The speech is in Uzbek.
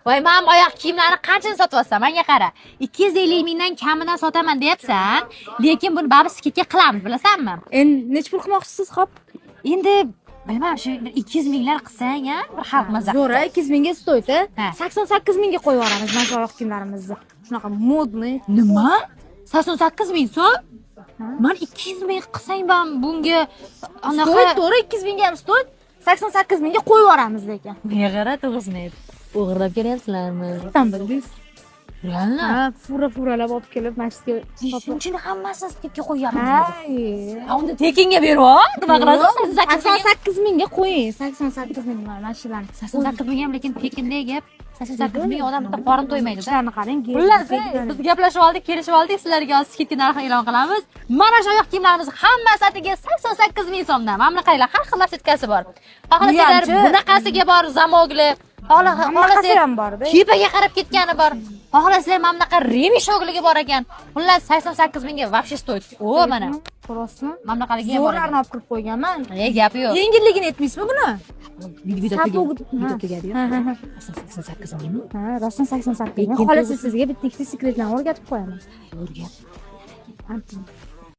Voy, men oyoq kiyimlarni qanchani sotyapsan? Menga qara. 250 mingdan kamidan sotaman deyapsan, lekin buni baribir skidga qilamiz, bilasanmi? Endi necha pul qilmoqchisiz, xo'p? Endi bilmam, shu 200 minglar qilsang, ha, bir xalq mazza. Zo'ra 200 mingga stoydi. Ha. 88 mingga qo'yib yuboramiz mana shu oyoq kiyimlarimizni. Shunaqa modniy. Nima? 88 ming so'm? Men 200 ming qilsang, men bunga anaqa Stoy, to'g'ri 200 mingga ham stoy. 88 mingga qo'yib yuboramiz lekin. menga qara, to'g'risini ayt. O'g'irlab kelyapsizlarmi? Qanday bildingiz? Realni? Ha, fura-furalab olib kelib masjidga sotib. Shunchini hammasini skidga qo'yapmiz. Hay. Ha, unda tekinga berib, nima qilasiz? 88 mingga qo'ying. 88 ming mana shularni. 88 ming ham lekin tekindagi gap. 88 ming odam bitta qorin to'ymaydi-da. Shularni qarang. Xullas, biz gaplashib oldik, kelishib oldik, sizlarga hozir skidka narxini e'lon qilamiz. Mana shu oyoq kiyimlarimiz hammasi atiga 88 ming so'mdan. Mana bunaqalar har xil setkasi bor. Xohlasanglar bunaqasiga bor, zamogli. Xohlasanglar ham bor-da. Kepaga qarab ketgani bor. Xohlasanglar mana bunaqa remishogligi bor ekan. Xullas 88 mingga вообще стоит. O, mana. Ko'rasizmi? Mana bunaqaligi bor. Zo'rlarni olib kirib qo'yganman. Gapi yo'q. Yengilligini aytmaysizmi buni? Video tugadi. 88 mingmi? Ha, rostdan 88 ming. Xohlasangiz sizga bitta ikkita sekretlarni o'rgatib qo'yaman. O'rgat.